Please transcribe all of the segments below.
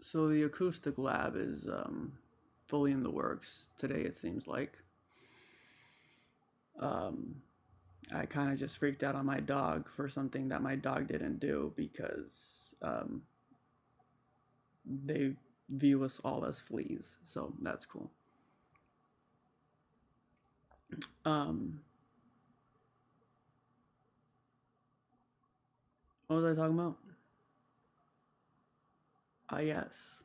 So the acoustic lab is fully in the works today. It seems like. Um, I kind of just freaked out on my dog for something that my dog didn't do because they view us all as fleas. So that's cool. Um, what was I talking about? Ah, yes.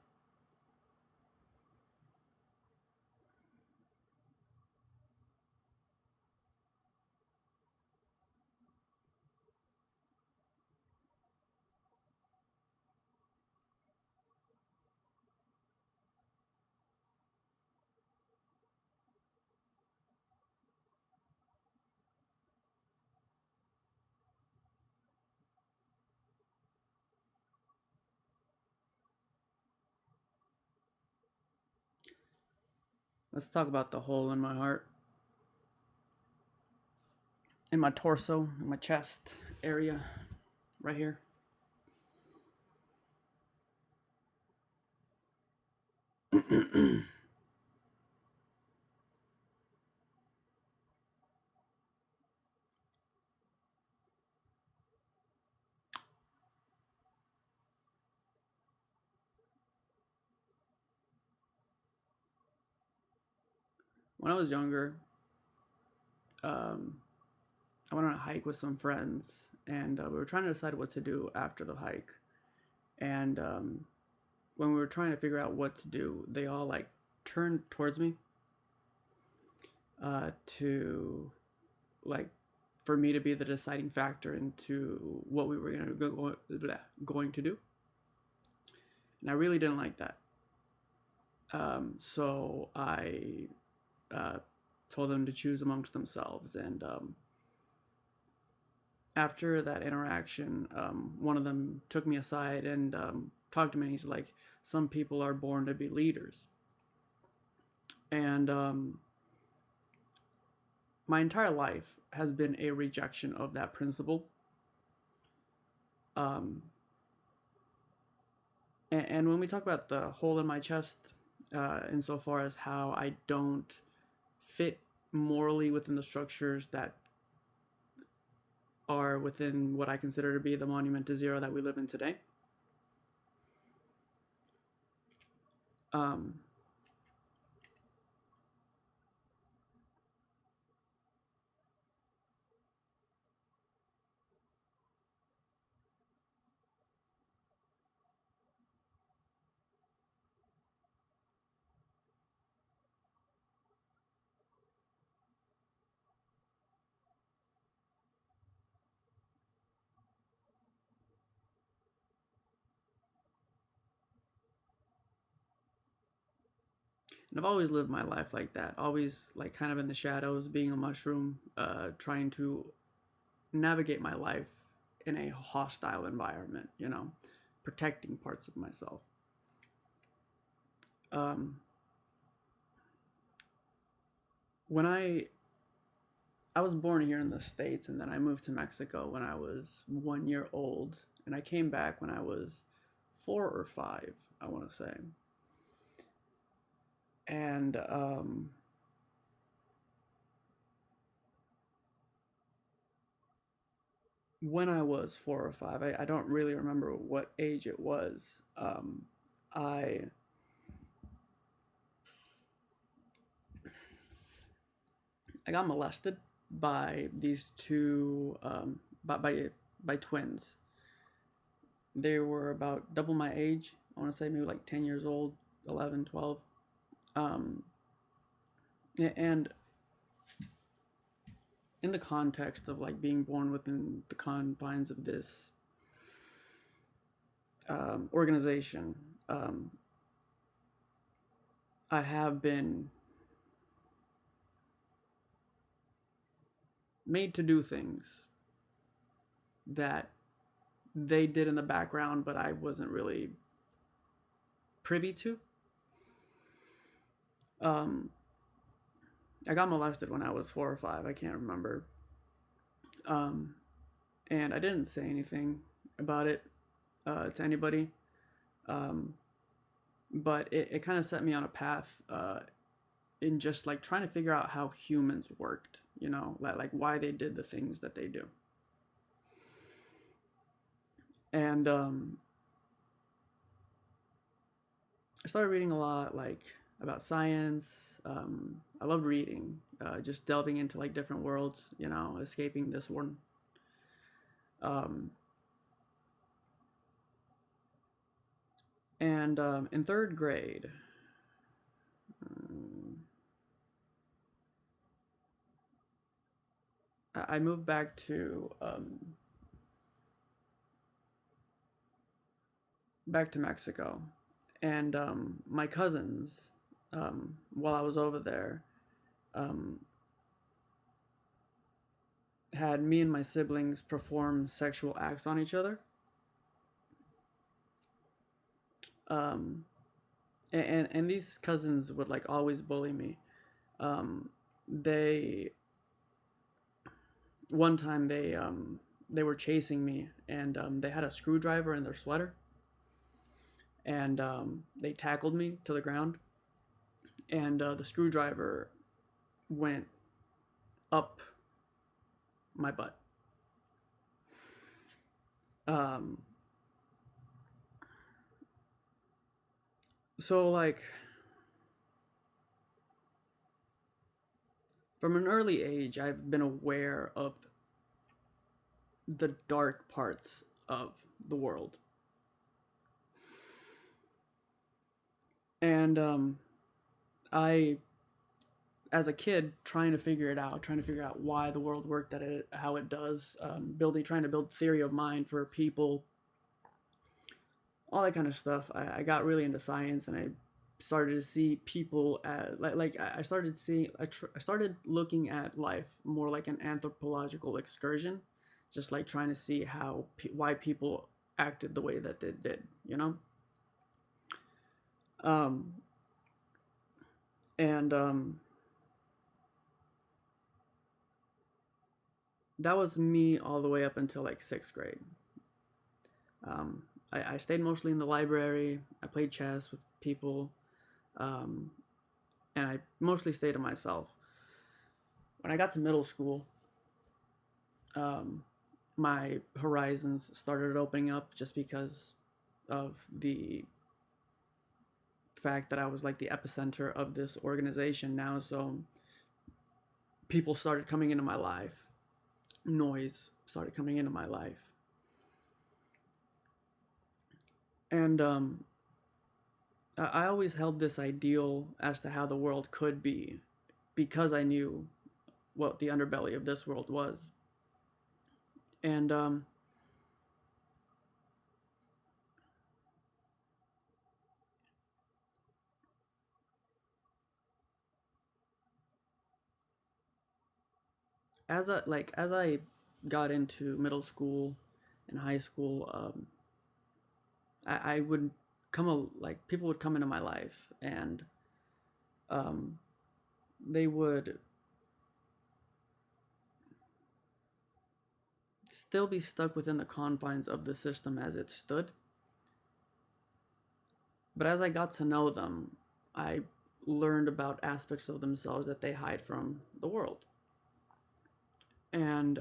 Let's talk about the hole in my heart, in my torso, in my chest area, right here. When I was younger, um, I went on a hike with some friends, and we were trying to decide what to do after the hike. And when we were trying to figure out what to do, they all like turned towards me to like for me to be the deciding factor into what we were going to do, and I really didn't like that. So I uh, told them to choose amongst themselves, and after that interaction, one of them took me aside and talked to me. And he's like, "Some people are born to be leaders," and my entire life has been a rejection of that principle. Um, and when we talk about the hole in my chest, insofar as how I don't fit morally within the structures that are within what I consider to be the monument to zero that we live in today. Um, and I've always lived my life like that, always like kind of in the shadows, being a mushroom, trying to navigate my life in a hostile environment, protecting parts of myself. Um, when I was born here in the States, and then I moved to Mexico when I was 1 year old, and I came back when I was 4 or 5, I want to say. And when I was 4 or 5, I don't really remember what age it was. I I got molested by these two by twins. They were about double my age. I want to say maybe like 10 years old, 11, 12. Um, and in the context of like being born within the confines of this organization, um, I have been made to do things that they did in the background, but I wasn't really privy to. Um, I got molested when I was 4 or 5. I can't remember. Um, and I didn't say anything about it to anybody. Um, but it kind of set me on a path in just like trying to figure out how humans worked, like why they did the things that they do. And I started reading a lot, like about science. I loved reading, just delving into like different worlds, escaping this one. Um, and in third grade, um, I moved back to Mexico, and my cousins, while I was over there, um, had me and my siblings perform sexual acts on each other. Um, and these cousins would like always bully me. They One time they were chasing me, and they had a screwdriver in their sweater, and they tackled me to the ground, and the screwdriver went up my butt. Um, so like from an early age, I've been aware of the dark parts of the world, and I, as a kid, trying to figure out why the world worked at it, how it does, trying to build theory of mind for people, all that kind of stuff. I got really into science, and I started to see people as like I started seeing I started looking at life more like an anthropological excursion, just like trying to see why people acted the way that they did, um and that was me all the way up until like sixth grade. um I stayed mostly in the library. I played chess with people, um and I mostly stayed to myself. When I got to middle school, um, my horizons started opening up just because of the fact that I was like the epicenter of this organization now. So people started coming into my life, noise started coming into my life. And I always held this ideal as to how the world could be because I knew what the underbelly of this world was. And as I got into middle school and high school, I would like people would come into my life, and um, they would still be stuck within the confines of the system as it stood. But as I got to know them, I learned about aspects of themselves that they hide from the world. And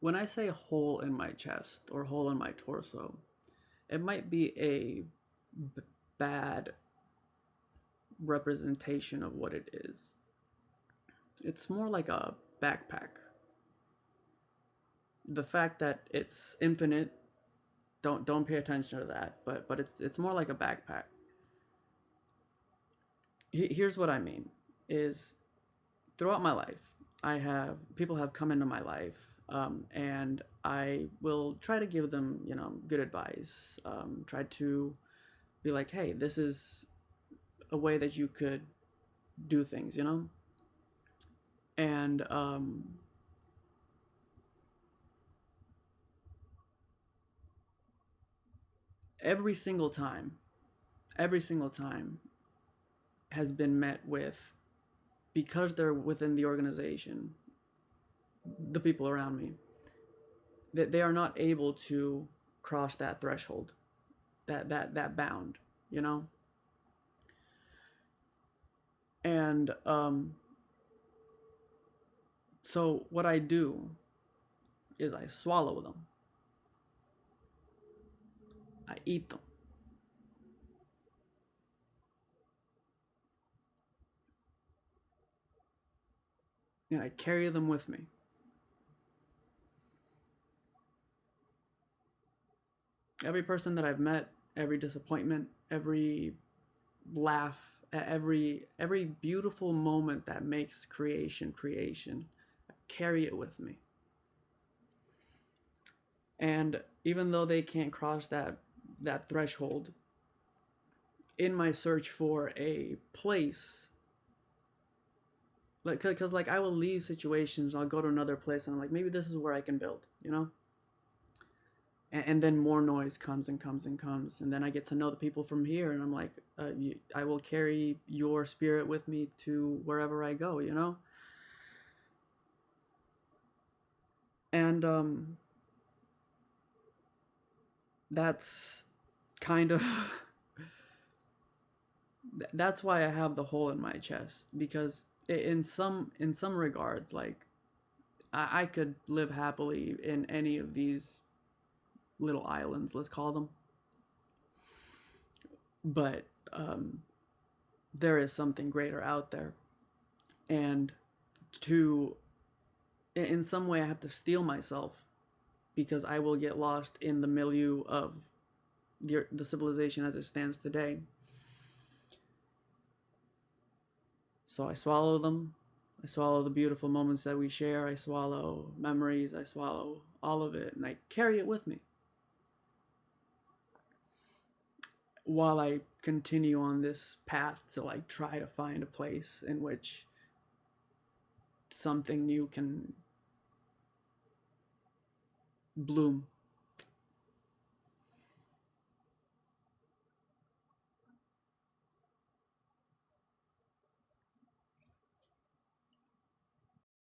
when I say hole in my chest or hole in my torso, it might be a bad representation of what it is. It's more like a backpack. The fact that it's infinite, don't pay attention to that, but it's more like a backpack. Here's what I mean is throughout my life, I have people have come into my life, and I will try to give them, good advice. Try to be like, hey, this is a way that you could do things, and every single time, every single time, has been met with, because they're within the organization, the people around me, that they are not able to cross that threshold, that bound, you know. And so what I do is I swallow them, I eat them, and I carry them with me. Every person that I've met, every disappointment, every laugh, every beautiful moment that makes creation, I carry it with me. And even though they can't cross that threshold, in my search for a place, like, because like I will leave situations, I'll go to another place, and I'm like, maybe this is where I can build, you know. And then more noise comes and comes and comes, and then I get to know the people from here, and I'm like, I will carry your spirit with me to wherever I go, you know. And that's kind of that's why I have the hole in my chest, because in some regards, like I could live happily in any of these little islands, let's call them, but there is something greater out there, and to in some way I have to steel myself, because I will get lost in the milieu of the civilization as it stands today. So I swallow them. I swallow the beautiful moments that we share. I swallow memories. I swallow all of it, and I carry it with me while I continue on this path to like try to find a place in which something new can bloom.